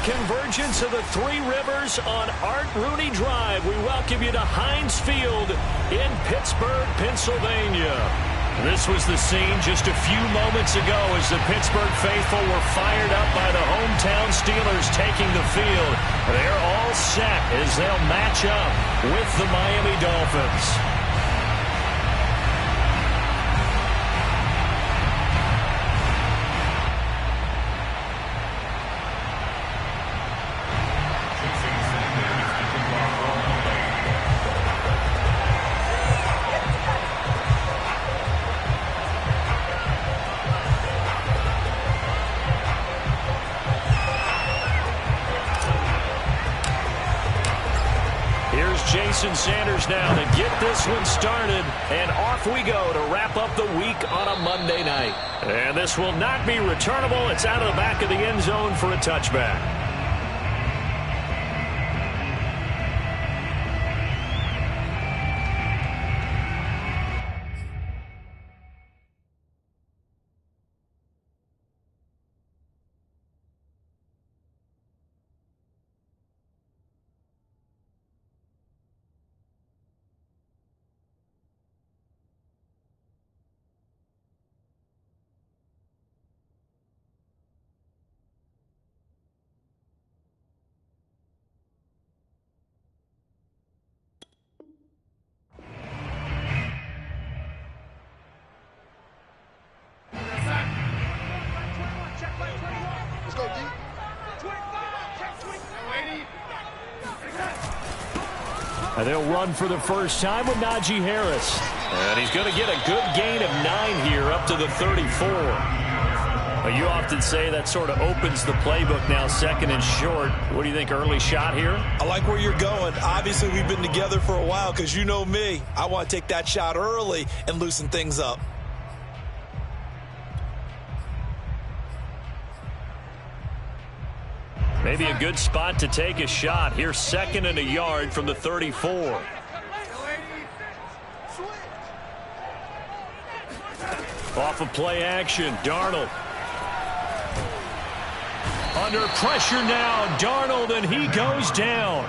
convergence of the Three Rivers on Art Rooney Drive. We welcome you to Heinz Field in Pittsburgh, Pennsylvania. This was the scene just a few moments ago as the Pittsburgh faithful were fired up by the hometown Steelers taking the field. They're all set as they'll match up with the Miami Dolphins. Jason Sanders now to get this one started, and off we go to wrap up the week on a Monday night. And this will not be returnable. It's out of the back of the end zone for a touchback. And they'll run for the first time with Najee Harris. And he's going to get a good gain of 9 here up to the 34. Well, you often say that sort of opens the playbook now, second and short. What do you think, early shot here? I like where you're going. Obviously, we've been together for a while because you know me. I want to take that shot early and loosen things up. Maybe a good spot to take a shot. Here's 2nd and a yard from the 34. Off of play action, Darnold. Under pressure now, Darnold, and he goes down.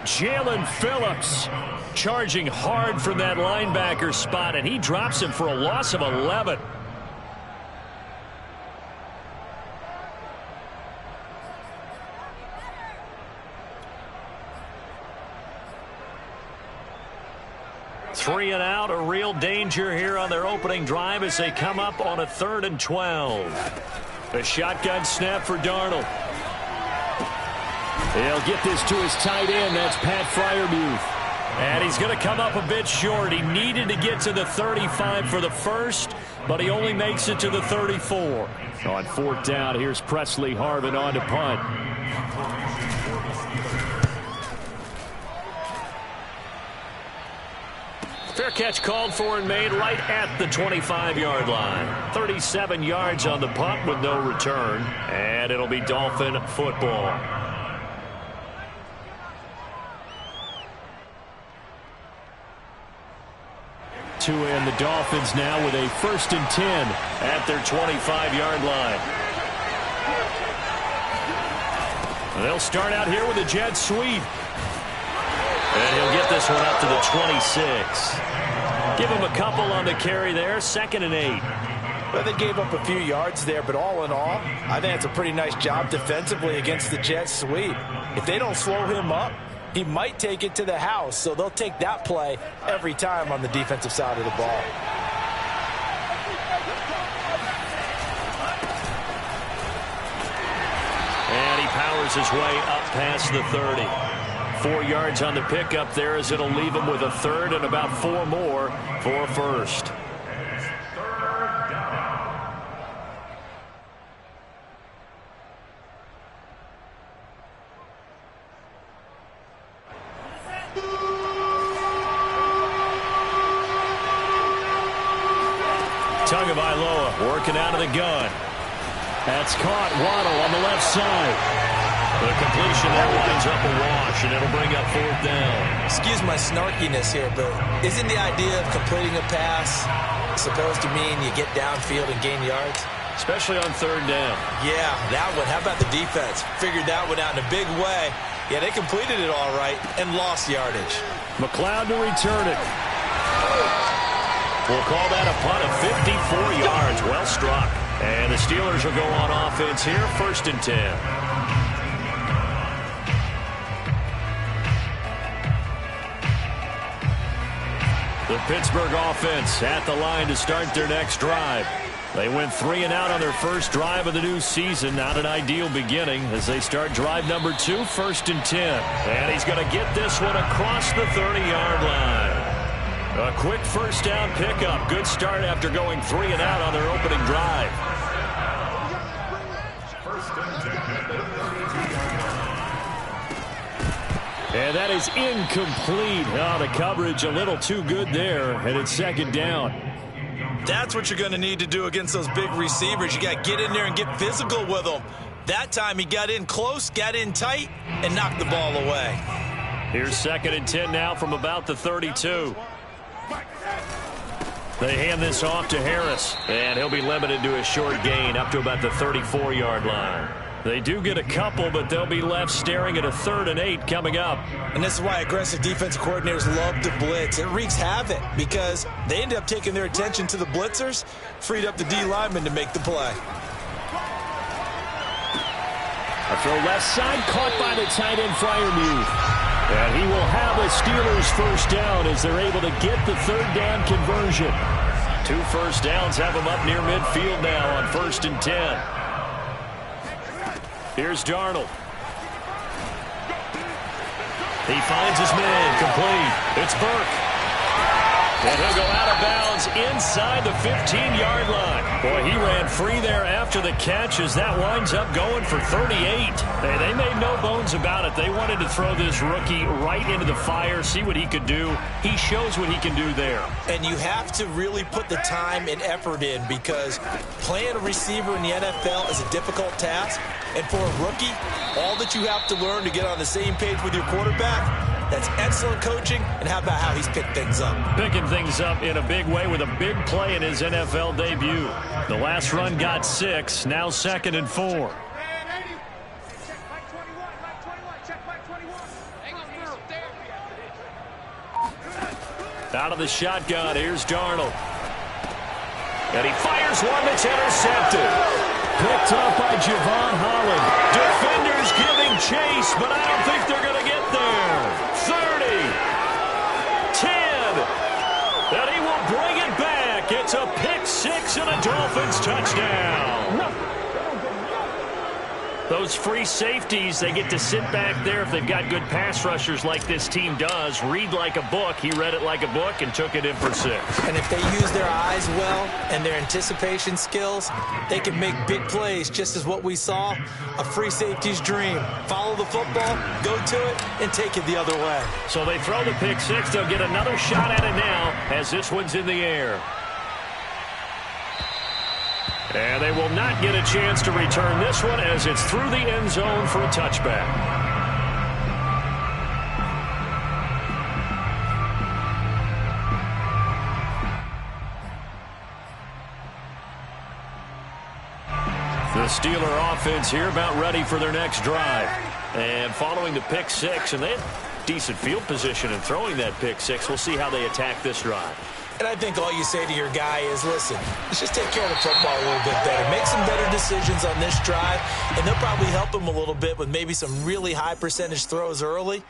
Jalen Phillips charging hard from that linebacker spot, and he drops him for a loss of 11. Three and out, a real danger here on their opening drive as they come up on a 3rd and 12. A shotgun snap for Darnold. He'll get this to his tight end. That's Pat Freiermuth. And he's going to come up a bit short. He needed to get to the 35 for the first, but he only makes it to the 34. On 4th down, here's Presley Harvin on to punt. Fair catch called for and made right at the 25-yard line. 37 yards on the punt with no return. And it'll be Dolphin football. To end the Dolphins now with a 1st and 10 at their 25-yard line. They'll start out here with a jet sweep. And he'll get this one up to the 26. Give him a couple on the carry there. 2nd and 8. Well, they gave up a few yards there, but all in all, I think it's a pretty nice job defensively against the jet sweep. If they don't slow him up, he might take it to the house, so they'll take that play every time on the defensive side of the ball. And he powers his way up past the 30. 4 yards on the pickup there as it'll leave him with a 3rd and about 4 more for a first. Tagovailoa working out of the gun. That's caught. Waddle on the left side. The completion there winds up a wash, and it'll bring up 4th down. Excuse my snarkiness here, but isn't the idea of completing a pass supposed to mean you get downfield and gain yards? especially on third down. Yeah, that one. How about the defense? Figured that one out in a big way. Yeah, they completed it all right and lost yardage. McLeod to return it. We'll call that a punt of 54 yards. Well struck. And the Steelers will go on offense here, 1st and 10. The Pittsburgh offense at the line to start their next drive. They went 3 and out on their first drive of the new season. Not an ideal beginning as they start drive number 2, 1st and 10. And he's going to get this one across the 30-yard line. A quick first down pickup. Good start after going 3 and out on their opening drive. And that is incomplete. Oh, the coverage a little too good there, and it's 2nd down. That's what you're going to need to do against those big receivers. You got to get in there and get physical with them. That time he got in close, got in tight, and knocked the ball away. Here's 2nd and 10 now from about the 32. They hand this off to Harris, and he'll be limited to a short gain up to about the 34-yard line. They do get a couple, but they'll be left staring at a 3rd and 8 coming up. And this is why aggressive defensive coordinators love to blitz. It wreaks havoc because they end up taking their attention to the blitzers, freed up the D lineman to make the play. A throw left side, caught by the tight end Freiermuth. And he will have a Steelers first down as they're able to get the 3rd down conversion. 2 first downs have them up near midfield now on 1st and 10. Here's Darnold. He finds his man, complete. It's Burke. And he'll go out of bounds inside the 15-yard line. Boy, he ran free there after the catch as that winds up going for 38. Hey, they made no bones about it. They wanted to throw this rookie right into the fire, see what he could do. He shows what he can do there. And you have to really put the time and effort in because playing a receiver in the NFL is a difficult task. And for a rookie, all that you have to learn to get on the same page with your quarterback, that's excellent coaching, and how about how he's picked things up? Picking things up in a big way with a big play in his NFL debut. The last run got 6, now 2nd and 4. Out of the shotgun, here's Darnold. And he fires one that's intercepted. Picked up by Javon Holland. Defenders giving chase, but I don't think they're going to get there. 30, 10, and he will bring it back. It's a pick 6 and a Dolphins touchdown. Those free safeties, they get to sit back there if they've got good pass rushers like this team does. Read like a book. He read it like a book and took it in for 6. And if they use their eyes well and their anticipation skills, they can make big plays, just as what we saw, a free safety's dream. Follow the football, go to it, and take it the other way. So they throw the pick 6. They'll get another shot at it now as this one's in the air. And they will not get a chance to return this one as it's through the end zone for a touchback. The Steeler offense here about ready for their next drive. And following the pick 6, and they had decent field position in throwing that pick 6. We'll see how they attack this drive. And I think all you say to your guy is, listen, let's just take care of the football a little bit better. Make some better decisions on this drive, and they'll probably help him a little bit with maybe some really high percentage throws early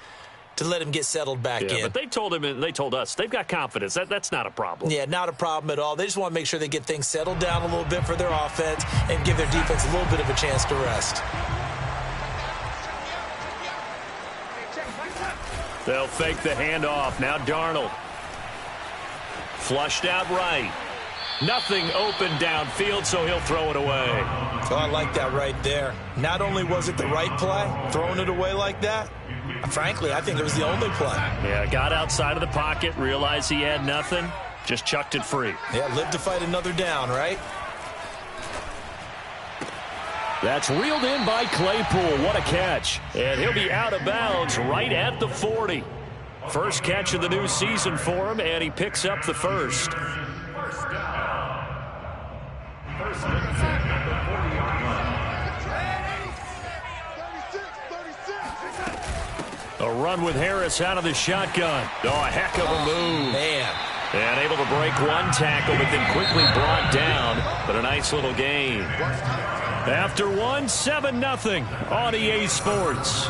to let him get settled back in. But they told him and they told us they've got confidence. That's not a problem. Yeah, not a problem at all. They just want to make sure they get things settled down a little bit for their offense and give their defense a little bit of a chance to rest. They'll fake the handoff. Now Darnold. Flushed out right. Nothing open downfield, so he'll throw it away. Oh, I like that right there. Not only was it the right play, throwing it away like that, frankly, I think it was the only play. Yeah, got outside of the pocket, realized he had nothing, just chucked it free. Yeah, live to fight another down, right? That's reeled in by Claypool. What a catch. And he'll be out of bounds right at the 40. First catch of the new season for him, and he picks up the first. A run with Harris out of the shotgun. Oh, a heck of a move. Man. And able to break one tackle, but then quickly brought down. But a nice little gain. After one, 7-0 on EA Sports.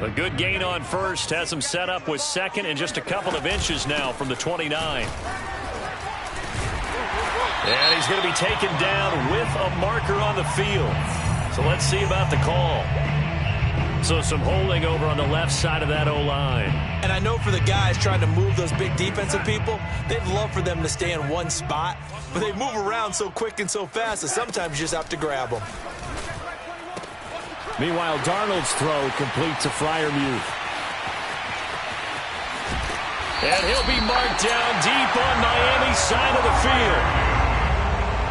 A good gain on first. Has him set up with second and just a couple of inches now from the 29. And he's going to be taken down with a marker on the field. So let's see about the call. So some holding over on the left side of that O-line. And I know for the guys trying to move those big defensive people, they'd love for them to stay in one spot. But they move around so quick and so fast that sometimes you just have to grab them. Meanwhile, Darnold's throw complete to Freiermuth. And he'll be marked down deep on Miami's side of the field.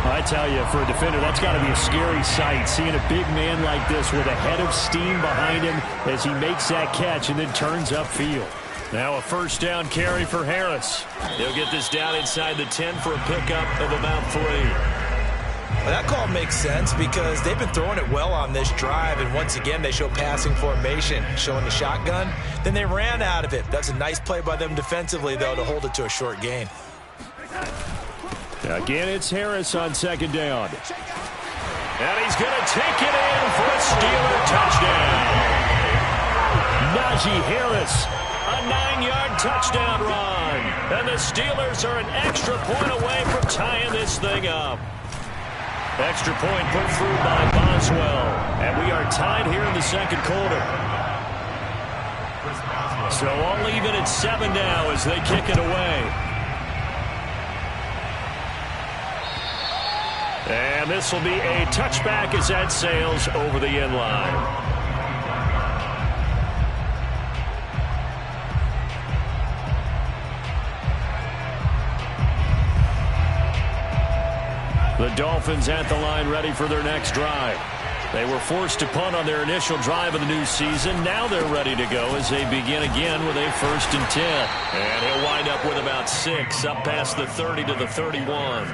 I tell you, for a defender, that's got to be a scary sight, seeing a big man like this with a head of steam behind him as he makes that catch and then turns upfield. Now a first down carry for Harris. He'll get this down inside the 10 for a pickup of about 3. Well, that call makes sense because they've been throwing it well on this drive, and once again they show passing formation, showing the shotgun. Then they ran out of it. That's a nice play by them defensively, though, to hold it to a short gain. Again, it's Harris on second down. And he's going to take it in for a Steeler touchdown. Najee Harris, a 9-yard touchdown run. And the Steelers are an extra point away from tying this thing up. Extra point put through by Boswell. And we are tied here in the second quarter. So all even at 7 now as they kick it away. And this will be a touchback as that sails over the end line. The Dolphins at the line ready for their next drive. They were forced to punt on their initial drive of the new season. Now they're ready to go as they begin again with a 1st and 10. And he'll wind up with about 6 up past the 30 to the 31.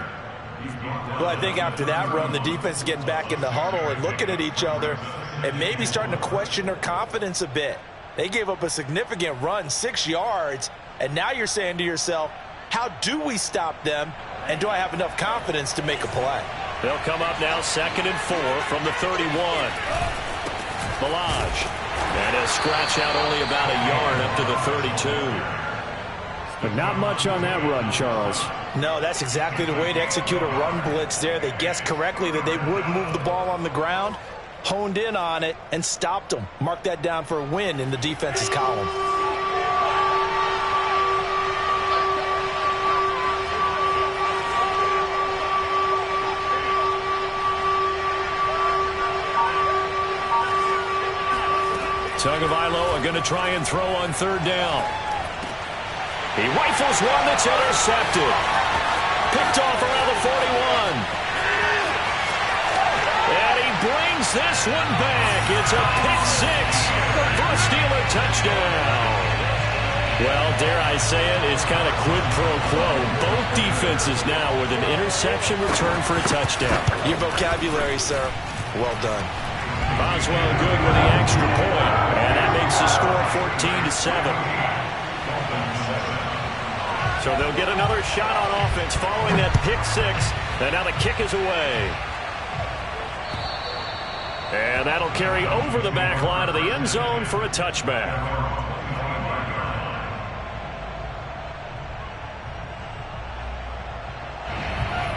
Well, I think after that run, the defense is getting back in the huddle and looking at each other and maybe starting to question their confidence a bit. They gave up a significant run, 6 yards, and now you're saying to yourself, how do we stop them, and do I have enough confidence to make a play? They'll come up now 2nd and 4 from the 31. Milage. And he'll scratch out only about a yard up to the 32. But not much on that run, Charles. No, that's exactly the way to execute a run blitz there. They guessed correctly that they would move the ball on the ground, honed in on it, and stopped them. Mark that down for a win in the defense's column. Tagovailoa going to try and throw on 3rd down. He rifles one that's intercepted. Picked off around the 41. And he brings this one back. It's a pick 6 for a Steeler touchdown. Well, dare I say it, it's kind of quid pro quo. Both defenses now with an interception return for a touchdown. Your vocabulary, sir. Well done. Boswell good with the extra point. And that makes the score 14-7. So they'll get another shot on offense following that pick 6. And now the kick is away. And that'll carry over the back line of the end zone for a touchback.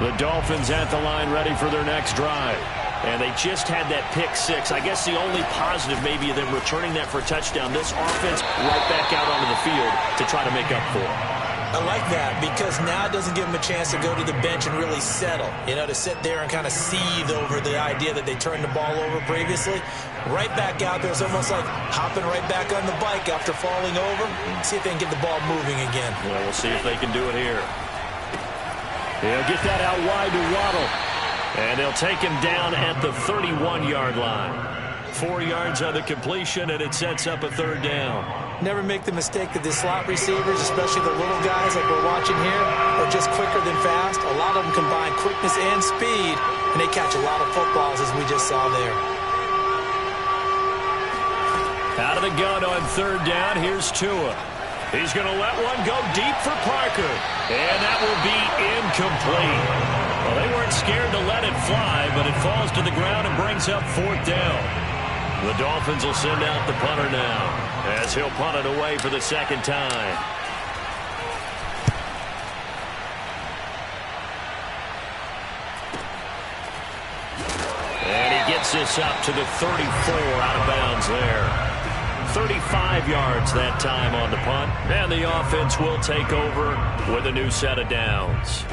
The Dolphins at the line ready for their next drive. And they just had that pick 6. I guess the only positive maybe of them returning that for a touchdown. This offense right back out onto the field to try to make up for it. I like that because now it doesn't give them a chance to go to the bench and really settle. You know, to sit there and kind of seethe over the idea that they turned the ball over previously. Right back out there. It's almost like hopping right back on the bike after falling over. See if they can get the ball moving again. Well, we'll see if they can do it here. They'll get that out wide to Waddle. And they'll take him down at the 31-yard line. 4 yards on the completion, and it sets up a 3rd down. Never make the mistake that the slot receivers, especially the little guys like we're watching here, are just quicker than fast. A lot of them combine quickness and speed, and they catch a lot of footballs, as we just saw there. Out of the gun on third down, here's Tua. He's going to let one go deep for Parker. And that will be incomplete. Well, they weren't scared to let it fly, but it falls to the ground and brings up fourth down. The Dolphins will send out the punter now, as he'll punt it away for the second time. And he gets this up to the 34, out of bounds there. 35 yards that time on the punt, and the offense will take over with a new set of downs.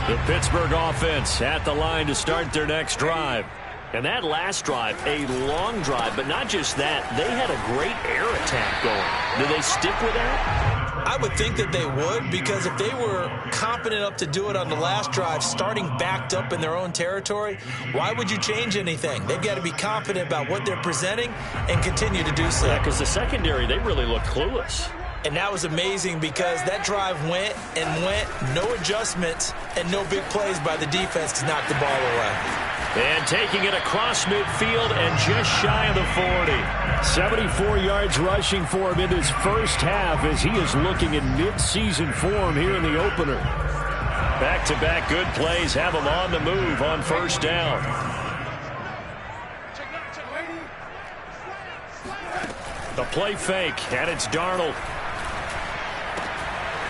The Pittsburgh offense at the line to start their next drive. And that last drive, a long drive, but not just that, they had a great air attack going. Do they stick with that? I would think that they would, because if they were confident enough to do it on the last drive, starting backed up in their own territory, why would you change anything? They've got to be confident about what they're presenting and continue to do so. Yeah, because the secondary, they really look clueless. And that was amazing because that drive went and went, no adjustments and no big plays by the defense to knock the ball away. And taking it across midfield and just shy of the 40. 74 yards rushing for him in his first half as he is looking in mid-season form here in the opener. Back-to-back good plays have him on the move on first down. The play fake, and it's Darnold.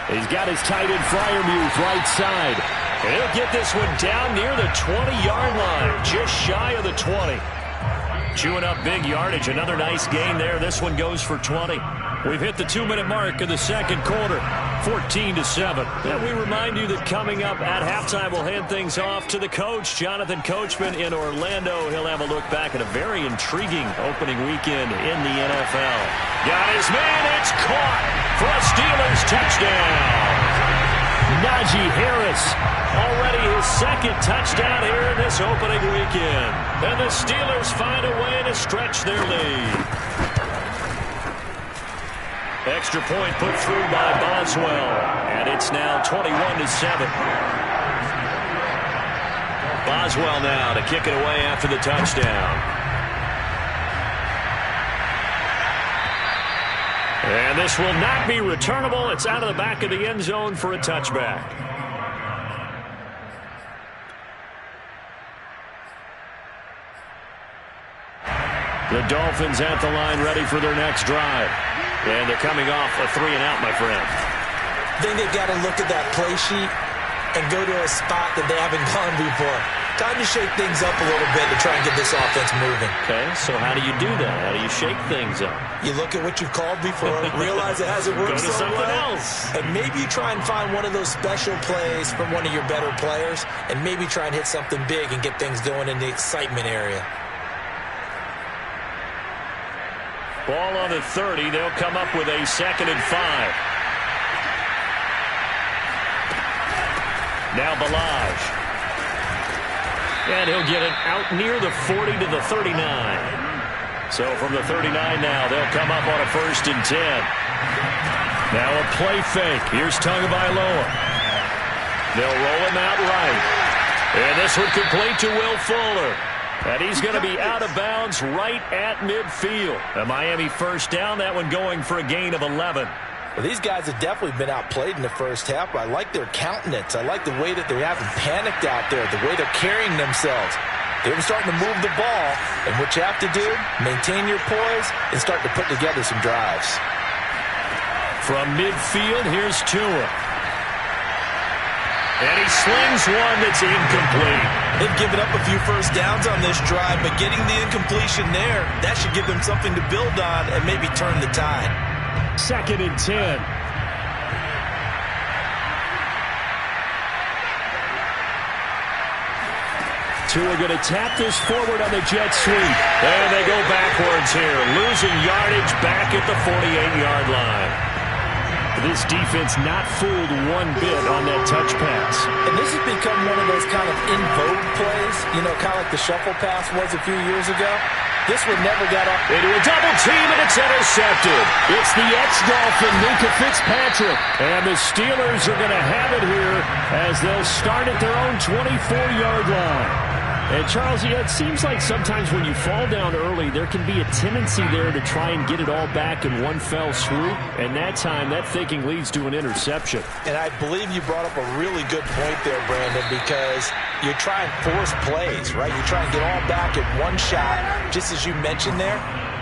He's got his tight end Freiermuth right side. And he'll get this one down near the 20-yard line, just shy of the 20. Chewing up big yardage, another nice gain there. This one goes for 20. We've hit the 2-minute mark of the second quarter, 14-7. And we remind you that coming up at halftime, we'll hand things off to the coach, Jonathan Coachman in Orlando. He'll have a look back at a very intriguing opening weekend in the NFL. Got his man, it's caught for a Steelers touchdown. Najee Harris, already his second touchdown here in this opening weekend. And the Steelers find a way to stretch their lead. Extra point put through by Boswell. And it's now 21-7. Boswell now to kick it away after the touchdown. And this will not be returnable. It's out of the back of the end zone for a touchback. The Dolphins at the line ready for their next drive. And they're coming off a 3-and-out, my friend. I think they've got to look at that play sheet and go to a spot that they haven't gone before. Time to shake things up a little bit to try and get this offense moving. Okay, so how do you do that? How do you shake things up? You look at what you've called before, realize it hasn't worked so well, and maybe you try and find one of those special plays from one of your better players, and maybe try and hit something big and get things going in the excitement area. Ball on the 30. They'll come up with a 2nd and 5. Now Balaj. And he'll get it out near the 40 to the 39. So from the 39 now, they'll come up on a 1st and 10. Now a play fake. Here's Tagovailoa. They'll roll him out right. And this one complete to Will Fuller. And he's going to be out of bounds right at midfield. A Miami 1st down, that one going for a gain of 11. Well, these guys have definitely been outplayed in the first half. I like their countenance. I like the way that they haven't panicked out there, the way they're carrying themselves. They're starting to move the ball, and what you have to do, maintain your poise and start to put together some drives. From midfield, here's Tua. And he slings one that's incomplete. They've given up a few first downs on this drive, but getting the incompletion there, that should give them something to build on and maybe turn the tide. 2nd and 10. Tua going to tap this forward on the jet sweep. And they go backwards here, losing yardage back at the 48-yard line. This defense not fooled one bit on that touch pass. And this has become one of those kind of in vogue plays, you know, kind of like the shuffle pass was a few years ago. This one never got off. Into a double team, and it's intercepted. It's the ex-Dolphin, Minka Fitzpatrick. And the Steelers are going to have it here as they'll start at their own 24-yard line. And, Charles, it seems like sometimes when you fall down early, there can be a tendency there to try and get it all back in one fell swoop. And that time, that thinking leads to an interception. And I believe you brought up a really good point there, Brandon, because you try and force plays, right? You try and get all back in one shot, just as you mentioned there.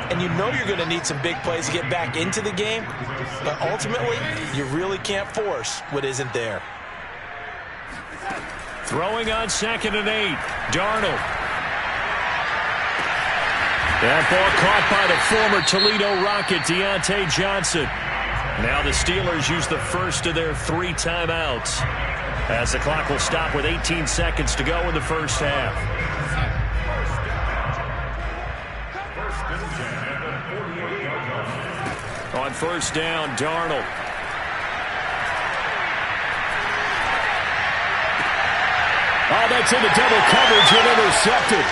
And you know you're going to need some big plays to get back into the game. But ultimately, you really can't force what isn't there. Throwing on 2nd and 8. Darnold. That ball caught by the former Toledo Rocket, Deontay Johnson. Now the Steelers use the first of their 3 timeouts, as the clock will stop with 18 seconds to go in the first half. On first down, Darnold. Oh, that's into double coverage and intercepted.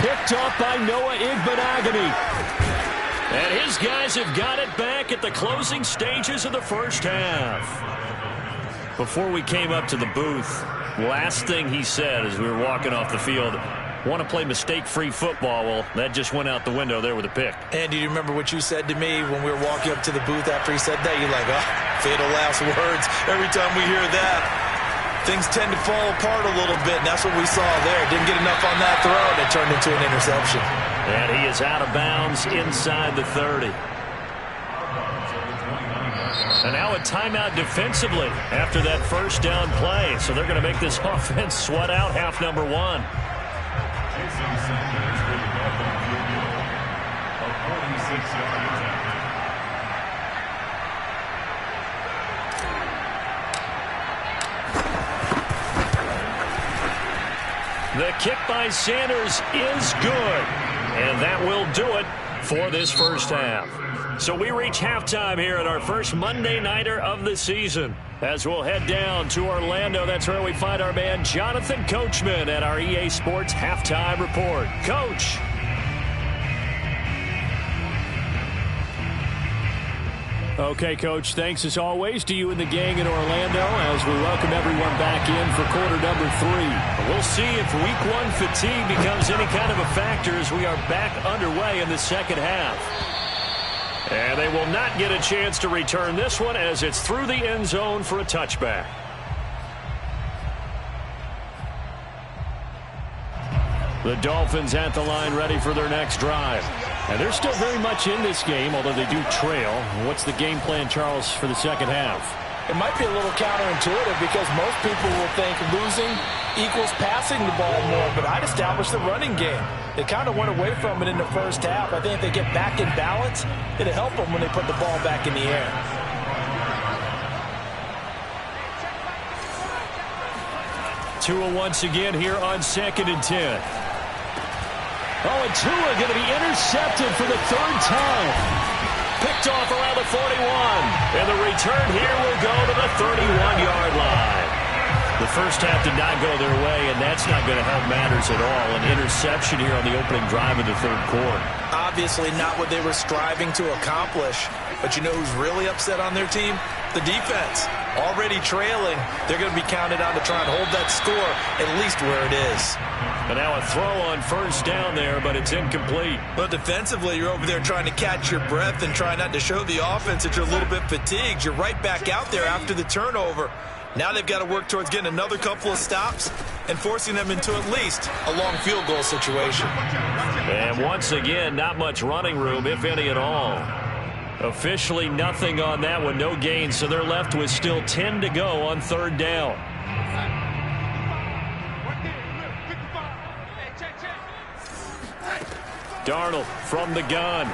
Picked off by Noah Igbenogany. And his guys have got it back at the closing stages of the first half. Before we came up to the booth, last thing he said as we were walking off the field, want to play mistake-free football. Well, that just went out the window there with a pick. And do you remember what you said to me when we were walking up to the booth after he said that? You're like, oh, fatal last words. Every time we hear that, things tend to fall apart a little bit, and that's what we saw there. Didn't get enough on that throw, and it turned into an interception. And he is out of bounds inside the 30. And now a timeout defensively after that first down play. So they're going to make this offense sweat out half number 1. The kick by Sanders is good. And that will do it for this first half. So we reach halftime here at our first Monday Nighter of the season. As we'll head down to Orlando, that's where we find our man Jonathan Coachman at our EA Sports Halftime Report. Coach. Okay, Coach, thanks as always to you and the gang in Orlando as we welcome everyone back in for quarter number 3. We'll see if week 1 fatigue becomes any kind of a factor as we are back underway in the second half. And they will not get a chance to return this one as it's through the end zone for a touchback. The Dolphins at the line ready for their next drive. And they're still very much in this game, although they do trail. What's the game plan, Charles, for the second half? It might be a little counterintuitive because most people will think losing equals passing the ball more, but I'd establish the running game. They kind of went away from it in the first half. I think if they get back in balance, it'll help them when they put the ball back in the air. Tua once again here on 2nd and 10. Oh, and Tua going to be intercepted for the 3rd time. Picked off around the 41. And the return here will go to the 31-yard line. The first half did not go their way, and that's not going to help matters at all. An interception here on the opening drive of the 3rd quarter. Obviously not what they were striving to accomplish. But you know who's really upset on their team? The defense. Already trailing. They're going to be counted on to try and hold that score at least where it is. And now a throw on first down there, but it's incomplete. Well, defensively, you're over there trying to catch your breath and try not to show the offense that you're a little bit fatigued. You're right back out there after the turnover. Now they've got to work towards getting another couple of stops and forcing them into at least a long field goal situation. And once again, not much running room, if any at all. Officially nothing on that one, no gain, so they're left with still 10 to go on 3rd down. Darnold from the gun.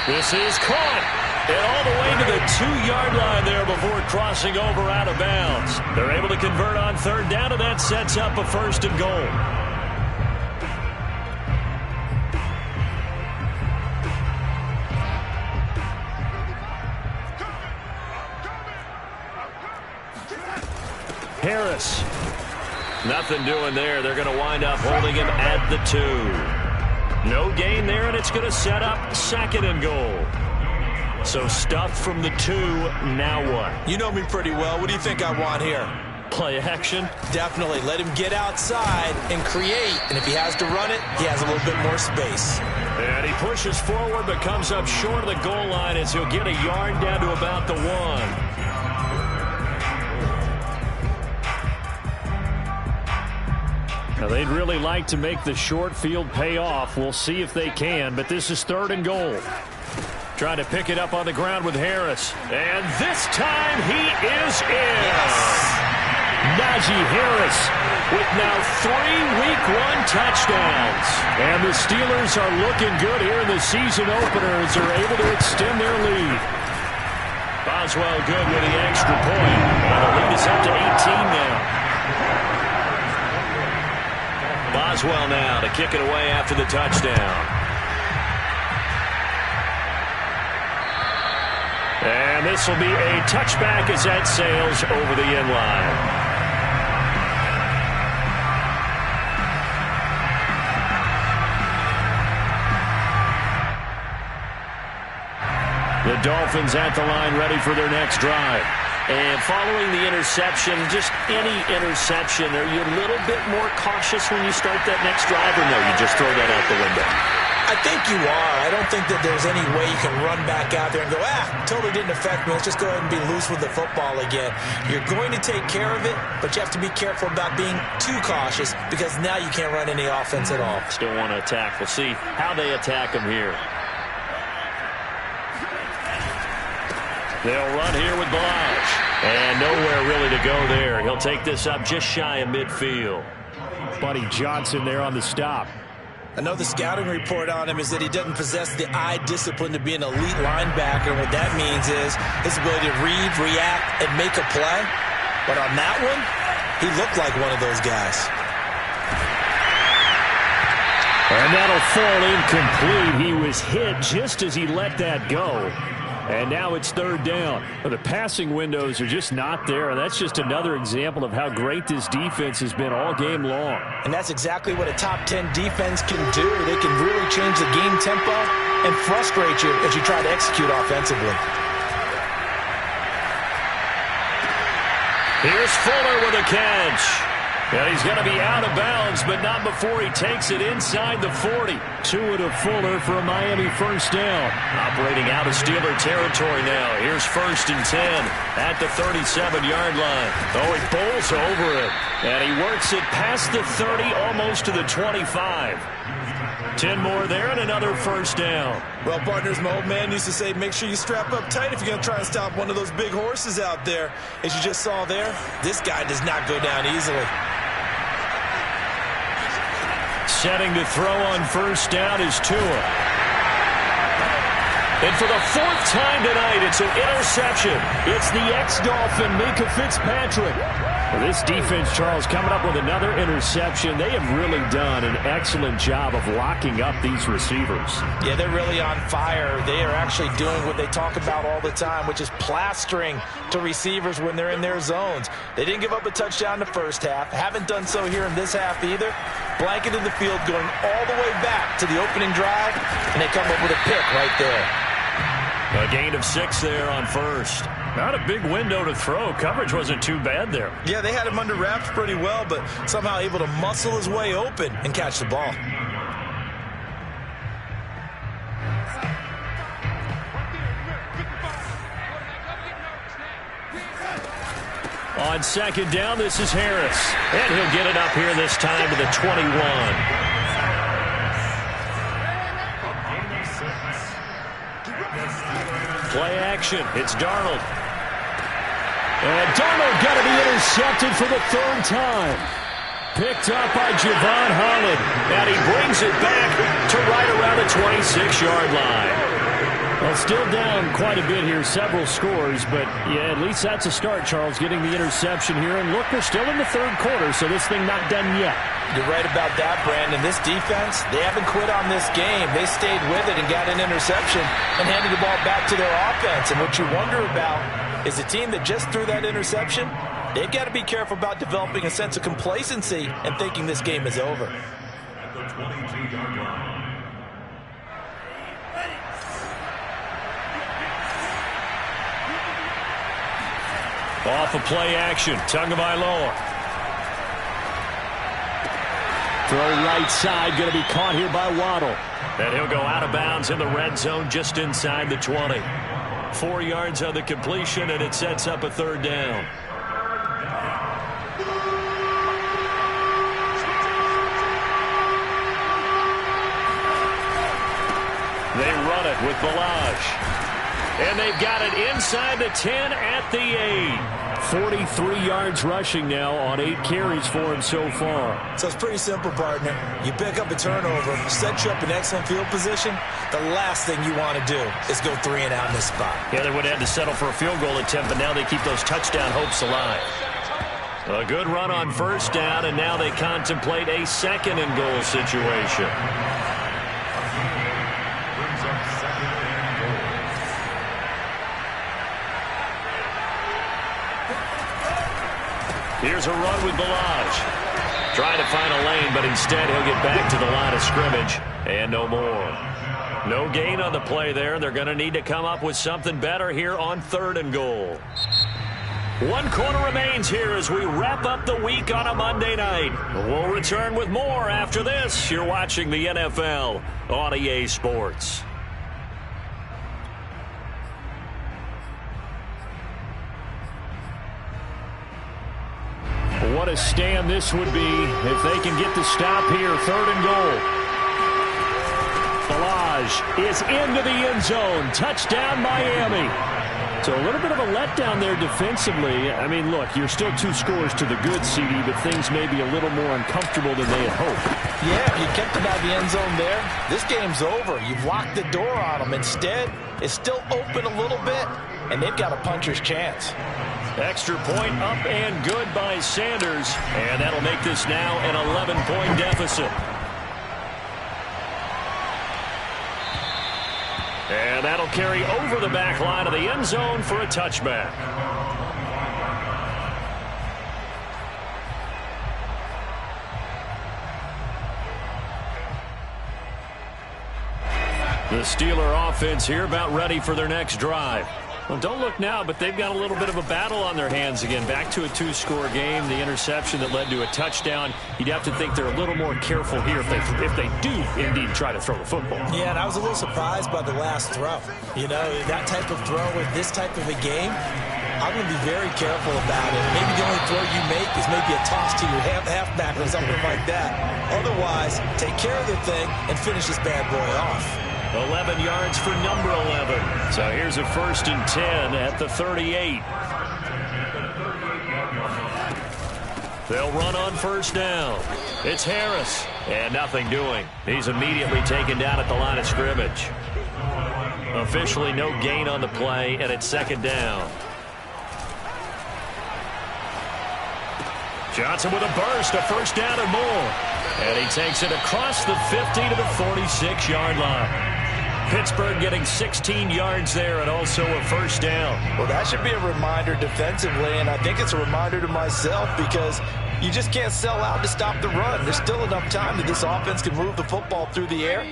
This is caught. And all the way to the 2-yard line there before crossing over out of bounds. They're able to convert on 3rd down, and that sets up a 1st and goal. Harris. Nothing doing there. They're going to wind up holding him at the 2. No gain there, and it's going to set up 2nd and goal. So stuffed from the 2, now what? You know me pretty well. What do you think I want here? Play action. Definitely. Let him get outside and create. And if he has to run it, he has a little bit more space. And he pushes forward but comes up short of the goal line as he'll get a yard down to about the 1. Now, they'd really like to make the short field pay off. We'll see if they can, but this is 3rd and goal. Trying to pick it up on the ground with Harris. And this time he is in. Yes. Najee Harris with now 3 Week 1 touchdowns. And the Steelers are looking good here in the season opener as they're able to extend their lead. Boswell good with the extra point. And the lead is up to 18 now. Boswell now to kick it away after the touchdown. And this will be a touchback as that sails over the end line. The Dolphins at the line ready for their next drive. And following the interception, just any interception, are you a little bit more cautious when you start that next drive, or no, you just throw that out the window? I think you are. I don't think that there's any way you can run back out there and go, totally didn't affect me. Let's just go ahead and be loose with the football again. You're going to take care of it, but you have to be careful about being too cautious because now you can't run any offense at all. Still want to attack. We'll see how they attack them here. They'll run here with Blige. And nowhere really to go there. He'll take this up just shy of midfield. Buddy Johnson there on the stop. I know the scouting report on him is that he doesn't possess the eye discipline to be an elite linebacker. And what that means is his ability to read, react, and make a play. But on that one, he looked like one of those guys. And that'll fall incomplete. He was hit just as he let that go. And now it's 3rd down. The passing windows are just not there. And that's just another example of how great this defense has been all game long. And that's exactly what a top 10 defense can do. They can really change the game tempo and frustrate you as you try to execute offensively. Here's Fuller with a catch. And he's going to be out of bounds, but not before he takes it inside the 40. To Fuller for a Miami first down. Operating out of Steeler territory now. Here's 1st and 10 at the 37-yard line. Oh, he bowls over it. And he works it past the 30, almost to the 25. 10 more there and another first down. Well, partners, my old man used to say, make sure you strap up tight if you're going to try and stop one of those big horses out there. As you just saw there, this guy does not go down easily. Setting to throw on first down is Tua. And for the 4th time tonight, it's an interception. It's the ex-Dolphin, Minka Fitzpatrick. Well, this defense, Charles, coming up with another interception. They have really done an excellent job of locking up these receivers. Yeah, they're really on fire. They are actually doing what they talk about all the time, which is plastering to receivers when they're in their zones. They didn't give up a touchdown in the first half. Haven't done so here in this half either. Blanket in the field going all the way back to the opening drive, and they come up with a pick right there. A gain of 6 there on first. Not a big window to throw. Coverage wasn't too bad there. Yeah, they had him under wraps pretty well, but somehow able to muscle his way open and catch the ball. On 2nd down, this is Harris. And he'll get it up here this time to the 21. Play action. It's Darnold. And Darnold got to be intercepted for the 3rd time. Picked up by Javon Holland. And he brings it back to right around the 26-yard line. Well, still down quite a bit here, several scores, but yeah, at least that's a start, Charles, getting the interception here. And look, we're still in the 3rd quarter, so this thing not done yet. You're right about that, Brandon. This defense, they haven't quit on this game. They stayed with it and got an interception and handed the ball back to their offense. And what you wonder about is the team that just threw that interception, they've got to be careful about developing a sense of complacency and thinking this game is over. Off of play action. Tagovailoa. Throw right side. Going to be caught here by Waddle. And he'll go out of bounds in the red zone just inside the 20. 4 yards on the completion, and it sets up a third down. They run it with Balaj. And they've got it inside the 10 at the 8. 43 yards rushing now on 8 carries for him so far. So it's pretty simple, partner. You pick up a turnover, set you up in excellent field position. The last thing you want to do is go 3 and out in this spot. Yeah, they would have had to settle for a field goal attempt, but now they keep those touchdown hopes alive. A good run on first down, and now they contemplate a second and goal situation. Here's a run with Balaj. Trying to find a lane, but instead he'll get back to the line of scrimmage. And no more. No gain on the play there. They're going to need to come up with something better here on 3rd and goal. 1 quarter remains here as we wrap up the week on a Monday night. We'll return with more after this. You're watching the NFL on EA Sports. What a stand this would be if they can get the stop here. 3rd and goal. Balaj is into the end zone. Touchdown, Miami. So a little bit of a letdown there defensively. I mean, look, you're still 2 scores to the good, CD, but things may be a little more uncomfortable than they had hoped. Yeah, if you kept them out of the end zone there, this game's over. You've locked the door on them. Instead, it's still open a little bit, and they've got a puncher's chance. Extra point up and good by Sanders. And that'll make this now an 11-point deficit. And that'll carry over the back line of the end zone for a touchback. The Steeler offense here about ready for their next drive. Well, don't look now, but they've got a little bit of a battle on their hands again. Back to a 2-score game. The interception that led to a touchdown. You'd have to think they're a little more careful here if they do indeed try to throw the football. Yeah, and I was a little surprised by the last throw. You know, that type of throw with this type of a game, I'm going to be very careful about it. Maybe the only throw you make is maybe a toss to your halfback or something like that. Otherwise, take care of the thing and finish this bad boy off. 11 yards for number 11. So here's a 1st and 10 at the 38. They'll run on first down. It's Harris. And nothing doing. He's immediately taken down at the line of scrimmage. Officially no gain on the play, and it's 2nd down. Johnson with a burst, a 1st down and more. And he takes it across the 50 to the 46-yard line. Pittsburgh getting 16 yards there and also a 1st down. Well, that should be a reminder defensively, and I think it's a reminder to myself because you just can't sell out to stop the run. There's still enough time that this offense can move the football through the air,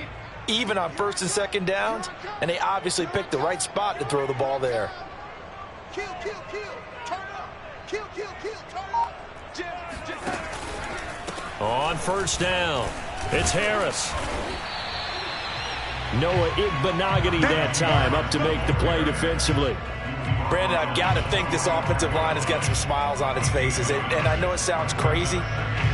even on 1st and 2nd downs, and they obviously picked the right spot to throw the ball there. Kill, kill, kill, turn up. Kill, kill, kill, turn up. On 1st down, it's Harris. Noah Igbenogany that time up to make the play defensively. Brandon, I've got to think this offensive line has got some smiles on its faces. And I know it sounds crazy,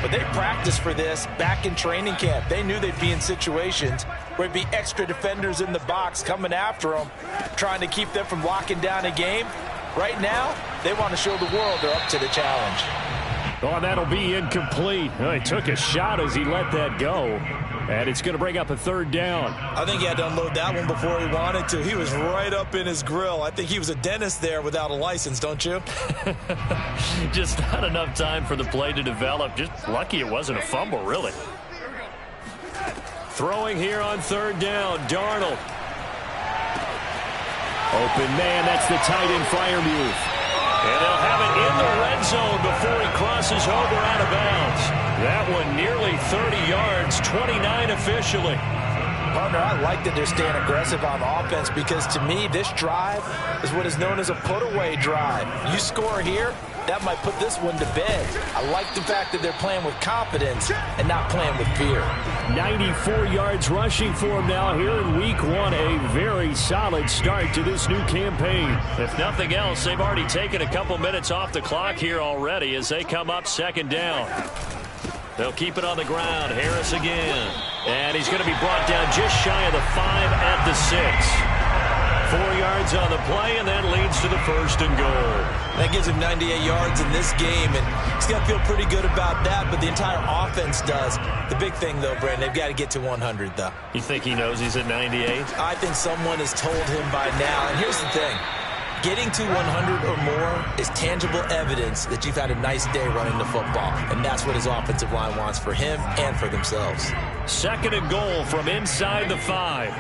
but they practiced for this back in training camp. They knew they'd be in situations where it'd be extra defenders in the box coming after them, trying to keep them from locking down a game. Right now, they want to show the world they're up to the challenge. Oh, that'll be incomplete. Oh, he took a shot as he let that go. And it's going to bring up a 3rd down. I think he had to unload that one before he wanted to. He was right up in his grill. I think he was a dentist there without a license, don't you? Just not enough time for the play to develop. Just lucky it wasn't a fumble, really. Throwing here on 3rd down, Darnold. Open man, that's the tight end Freiermuth. And they'll have it in the red zone before he crosses over out of bounds. That one nearly 30 yards, 29 officially. Partner, I like that they're staying aggressive on offense because to me, this drive is what is known as a put-away drive. You score here, that might put this one to bed. I like the fact that they're playing with confidence and not playing with fear. 94 yards rushing for him now here in week 1. A very solid start to this new campaign. If nothing else, they've already taken a couple minutes off the clock here already as they come up second down. They'll keep it on the ground. Harris again. And he's going to be brought down just shy of the 5 at the 6. 4 yards on the play, and that leads to the 1st and goal. That gives him 98 yards in this game, and he's got to feel pretty good about that, but the entire offense does. The big thing, though, Brandon, they've got to get to 100, though. You think he knows he's at 98? I think someone has told him by now, and here's the thing. Getting to 100 or more is tangible evidence that you've had a nice day running the football, and that's what his offensive line wants for him and for themselves. 2nd and goal from inside the 5.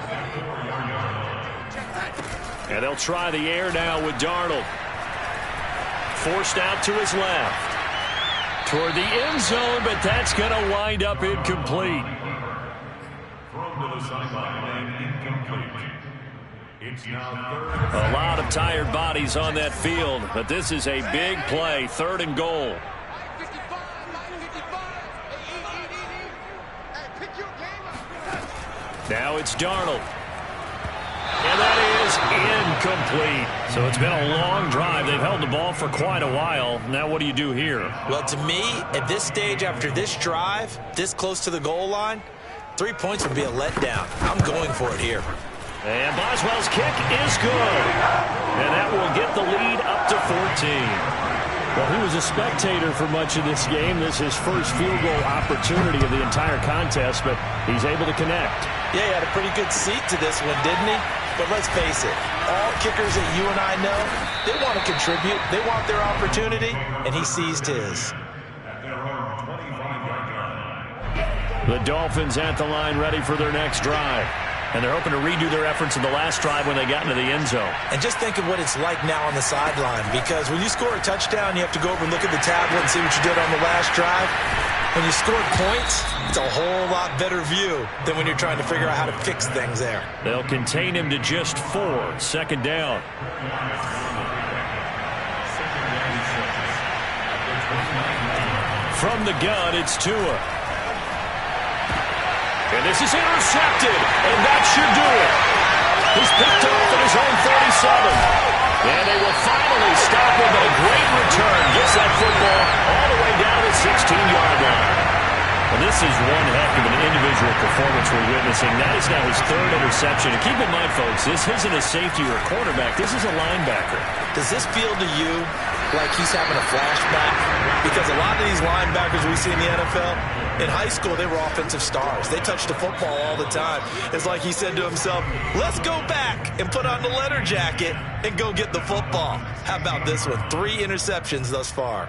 And they'll try the air now with Darnold. Forced out to his left. Toward the end zone, but that's going to wind up incomplete. A lot of tired bodies on that field, but this is a big play. 3rd and goal. Now it's Darnold. And that is incomplete. So it's been a long drive. They've held the ball for quite a while. Now what do you do here? Well, to me, at this stage after this drive, this close to the goal line, 3 points would be a letdown. I'm going for it here. And Boswell's kick is good. And that will get the lead up to 14. Well, he was a spectator for much of this game. This is his first field goal opportunity of the entire contest, but he's able to connect. Yeah, he had a pretty good seat to this one, didn't he? But let's face it, all kickers that you and I know, they want to contribute. They want their opportunity, and he seized his. The Dolphins at the line ready for their next drive. And they're hoping to redo their efforts in the last drive when they got into the end zone. And just think of what it's like now on the sideline, because when you score a touchdown, you have to go over and look at the tablet and see what you did on the last drive. When you scored points, it's a whole lot better view than when you're trying to figure out how to fix things there. They'll contain him to just 4. 2nd down. From the gun, it's Tua. And this is intercepted, and that should do it. He's picked off at his own 37. And they will finally stop him, but a great return gets that football all the way down the 16-yard line. And this is one heck of an individual performance we're witnessing. That is now his 3rd interception. And keep in mind, folks, this isn't a safety or a quarterback. This is a linebacker. Does this feel to you like he's having a flashback? Because a lot of these linebackers we see in the NFL, in high school, they were offensive stars. They touched the football all the time. It's like he said to himself, let's go back and put on the letter jacket and go get the football. How about this one? 3 interceptions thus far.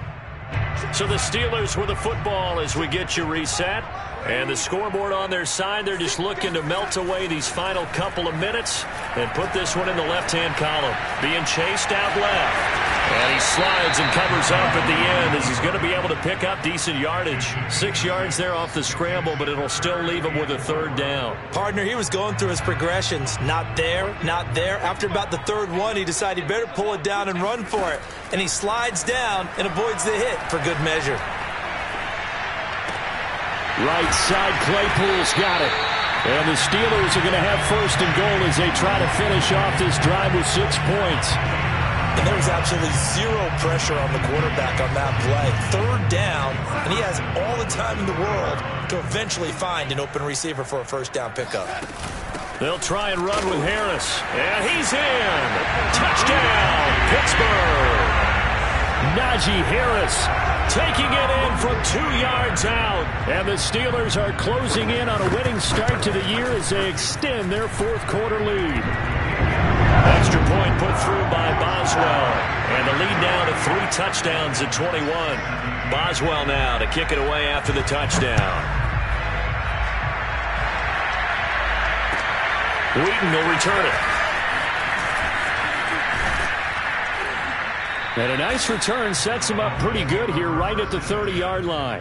So the Steelers with the football as we get you reset. And the scoreboard on their side, they're just looking to melt away these final couple of minutes and put this one in the left-hand column. Being chased out left. And he slides and covers up at the end as he's going to be able to pick up decent yardage. 6 yards there off the scramble, but it'll still leave him with a 3rd down. Partner, he was going through his progressions. Not there, not there. After about the 3rd one, he decided he better pull it down and run for it. And he slides down and avoids the hit for good measure. Right side, Claypool's got it. And the Steelers are going to have 1st and goal as they try to finish off this drive with 6 points. And there was absolutely 0 pressure on the quarterback on that play. 3rd down, and he has all the time in the world to eventually find an open receiver for a 1st down pickup. They'll try and run with Harris. And he's in. Touchdown, Pittsburgh. Najee Harris taking it in from 2 yards out. And the Steelers are closing in on a winning start to the year as they extend their 4th quarter lead. Extra point put through by Boswell. And the lead now to 3 touchdowns at 21. Boswell now to kick it away after the touchdown. Wheaton will return it. And a nice return sets him up pretty good here right at the 30-yard line.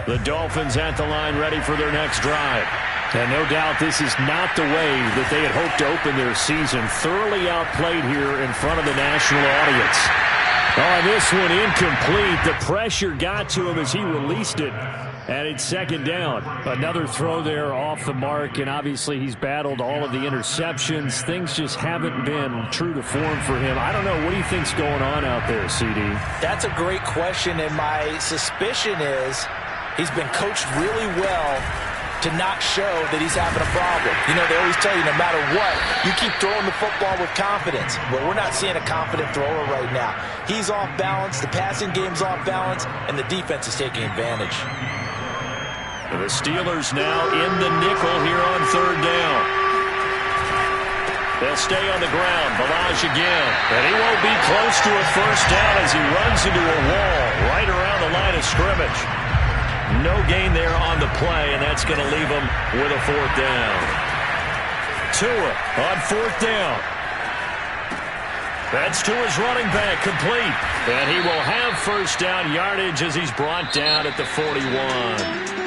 The Dolphins at the line ready for their next drive. And no doubt this is not the way that they had hoped to open their season. Thoroughly outplayed here in front of the national audience. Oh, this one incomplete. The pressure got to him as he released it. And it's second down. Another throw there off the mark, and obviously he's battled all of the interceptions. Things just haven't been true to form for him. I don't know. What do you think's going on out there, CD? That's a great question, and my suspicion is he's been coached really well to not show that he's having a problem. You know, they always tell you no matter what, you keep throwing the football with confidence. Well, we're not seeing a confident thrower right now. He's off balance, the passing game's off balance, and the defense is taking advantage. The Steelers now in the nickel here on third down. They'll stay on the ground. Balaj again. And he won't be close to a first down as he runs into a wall right around the line of scrimmage. No gain there on the play, and that's going to leave him with a fourth down. Tua on fourth down. That's Tua's running back complete. And he will have first down yardage as he's brought down at the 41.